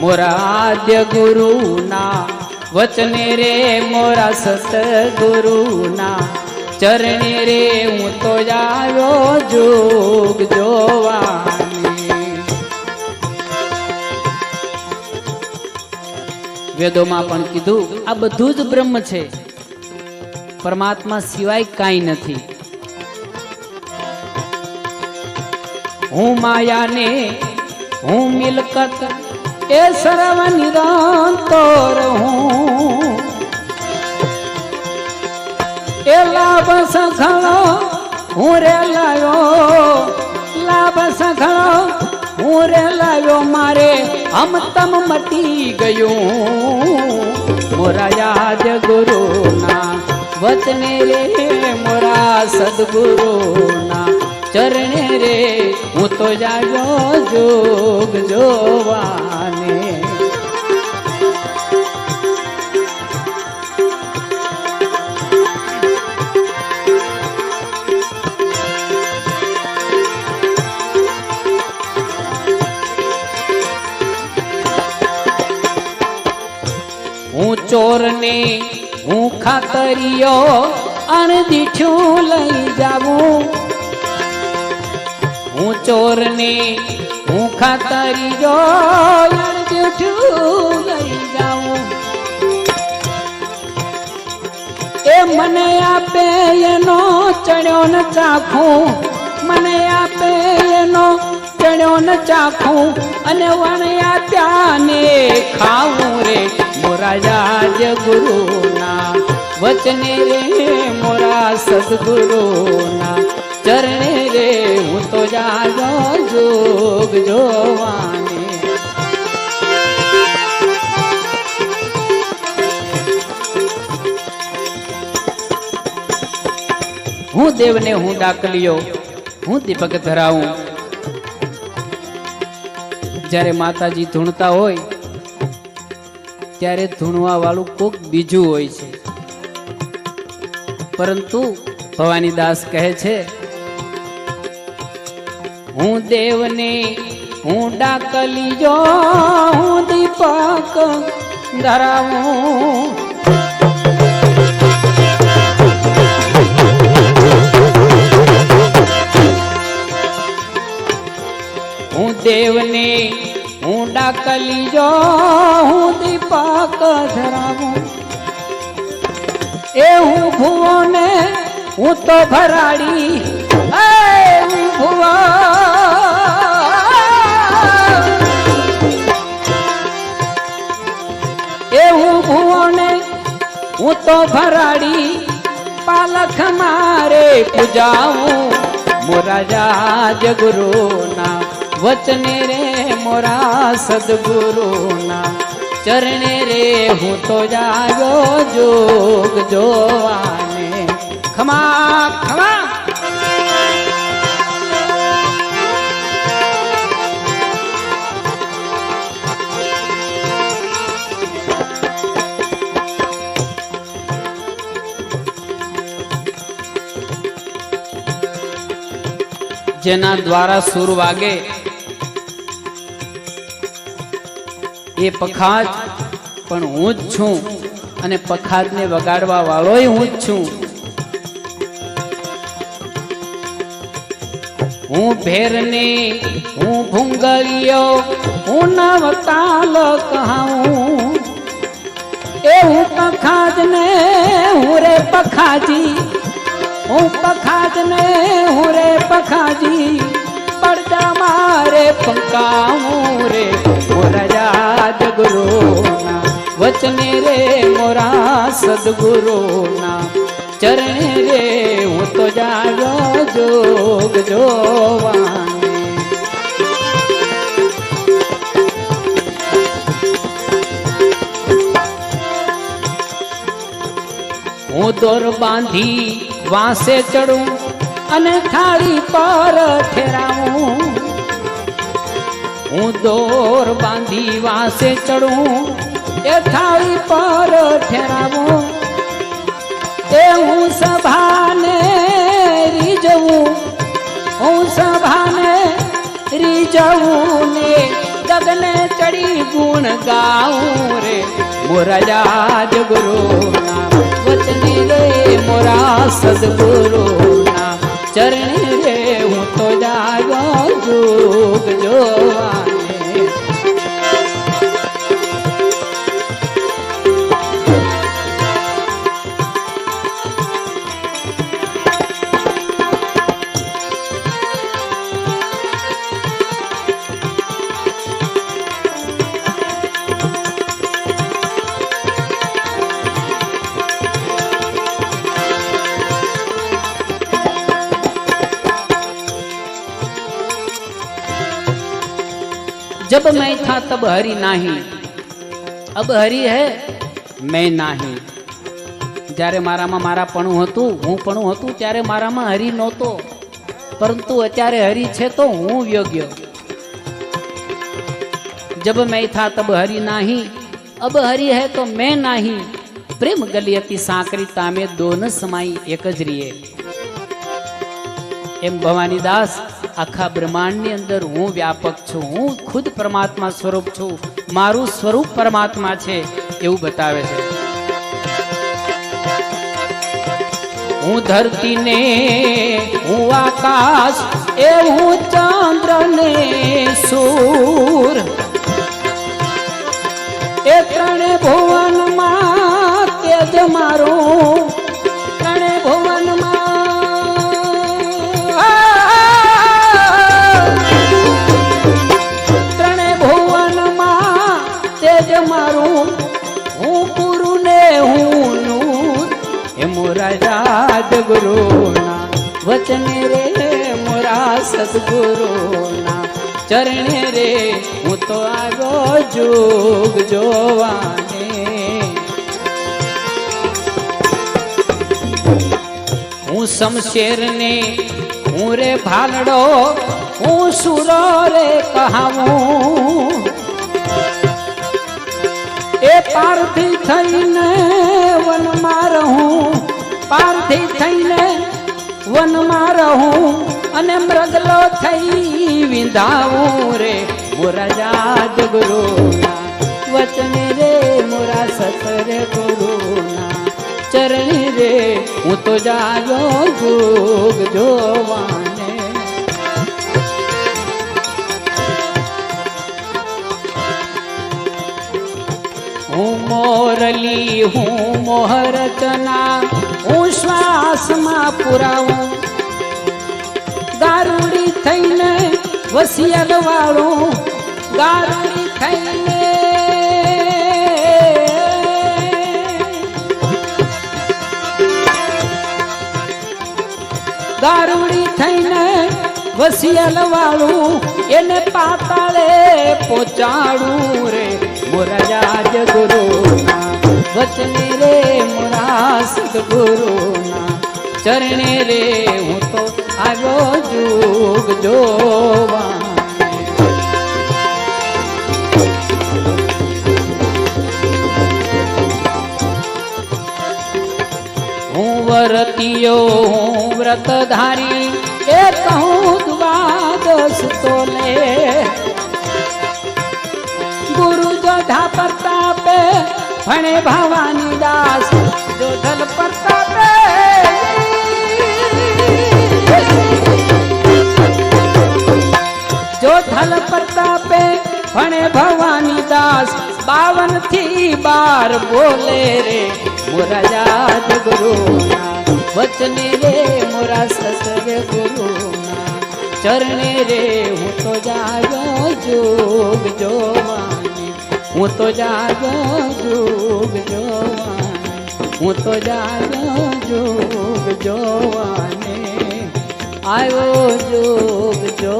मोरा आद्य गुरु ना वचने रे मोरा सतगुरु ना चरणे रे हूँ तो जायो जोग जोवानी। वेदों में पण कीधुं आ बधुं ज ब्रह्म छे, परमात्मा सिवाय काई नथी। हूँ माया ने हूँ मिलकत ए सर्व निरंतर हूँ, ए लाभ सखलो हूँ रे लायो, लाभ सखलो हूँ रे लायो, मारे हम तम मटी गयो। मोरा याद गुरु ना वचने रे मोरा सदगुरु ना चरणे रे हूँ तो जायो जोग जोवाने। हूँ चोर ने हूँ खातरियो अणदीठू लई जाऊं, हूँ चोर ने हूँ खातरियो अणदीठू लई जाऊं। ए मने आपे एनो चढ़्यो न चाखूं, मने आपे एनो चढ़्यो न चाखूं, अने वणया त्याने खाऊं रे। मोरा याद गुरु ना वचने रे मोरा सदगुरु ना चरणे रे हूँ तो जायो जोग जोवाने। हूँ देव ने हूँ डाकलियो हूँ दीपक धराऊं। જ્યારે માતાજી ધૂણતા હોય ત્યારે ધૂણવા વાળું કોક બીજું હોય છે, પરંતુ ભવાની દાસ કહે છે હું દેવને હું ડાકલીજો હું દીપક ધરાવું। हूँ देवने हूँ डाकलीजो हूँ दीपक धराऊं। ए हूँ भुवो ने हूँ तो भराड़ी, हूँ भुवो ए हूँ भुवो ने हूँ तो भराड़ी, पालक मारे पूजाऊं। मोरा याद गुरु ना वचने रे मोरा सदगुरु ना चरणे रे हूँ तो जायो जोग जोवाने। खमा खमा जेना द्वारा सुर वागे ए पखाज पण हूँ ज छूं अने पखाज ने वगाड़वा वाळोय हूँ ज छूं। हूँ भेरने हूँ भूंगलियो हूँ नवताल कहाऊं। ए हूँ पखाज ने हूँ रे पखाजी, हूँ पखाज ने हूँ रे पखाजी, पड़दा मारे पंकाऊं रे। मोरा याद गुरु ना वचने रे मोरा सदगुरु ना चरणे रे हूँ तो जायो जोग जोवाने। हूँ दौर बांधी वासे चढ़ूं अने थाली पर ठहराऊं। हूँ दौर बांधी वासे चढ़ूं ए थाली पर ठहराऊं। ए हूँ सभाने रिजऊं, हूँ सभाने रिजऊं ने गगने चढ़ी गुण गाऊं रे मोरा जाज गुरु ना वचन रे मोरा सदगुरु ना चरण रे हूँ तो जागो जुग जोवाने। जब मैं था तब हरि नाही, अब हरि है मैं नाही। જ્યારે મારામાં મારાપણું હતું, હુંપણું હતું ત્યારે મારામાં હરિ નહોતો, પરંતુ અત્યારે હરિ છે તો હું યોગ્ય। जब मैं था तब हरि नाही, अब हरि है तो मैं नाही। प्रेम गली अति सांकरी तामे दोन समाई एक ज रिये। एम भवानीदास आखा ब्रह्मांड अंदर हूँ व्यापक छू, हूँ खुद परमात्मा स्वरूप छू, मारू स्वरूप परमात्मा छे एवं बतावे छे। हूँ धरती ने हूँ आकाश ए हूँ चंद्र ने सूर ए त्रणे भुवन मां तेज मारू त्रणे भुवन मां गुरु ना वचन रे मोरा सतगुरु ना चरण रे हूँ तो आगो जुग जोवाने। हूँ शमशेर ने हूँ रे भालड़ो हूँ सुरो रे कहावूं ए पारथी थईने वन में रहूं, पारथी थईने वन में रहूं अने मृगलो थई विंधाऊं रे मोरा जाज गुरु ना वचन रे मोरा सतर गुरु ना चरण रे हूँ तो जागो जुग जोवाने। हूँ मोरली हूँ मोहरचना हूँ श्वास में पुराऊं गारुड़ी थईने वसियल वाळू गारुड़ी थईने गारुड़ी थईने वसियल वाळू एने पाताळे पहुंचाड़ू रे मोरा जाज गुरु ना वचन रे मोरा सतगुरु ना चरण रे हूँ तो आगो जुग जोवाने। हूँ वरतियो हूँ व्रतधारी ए कहूँ द्वादश तोले गुरु जोधा प्रतापे भणे भवानी दास जोधल प्रतापे जोधल प्रतापे भणे भवानी दास 52 थी बार बोले रे मोरा जात गुरु ना वचन रे मोरा ससर गुरु ना चरण रे हूँ तो जागो जुग जोवाने। हूँ तो जागो जुग जोवाने, हूँ तो जागो जुग जोवाने आयो जुग जो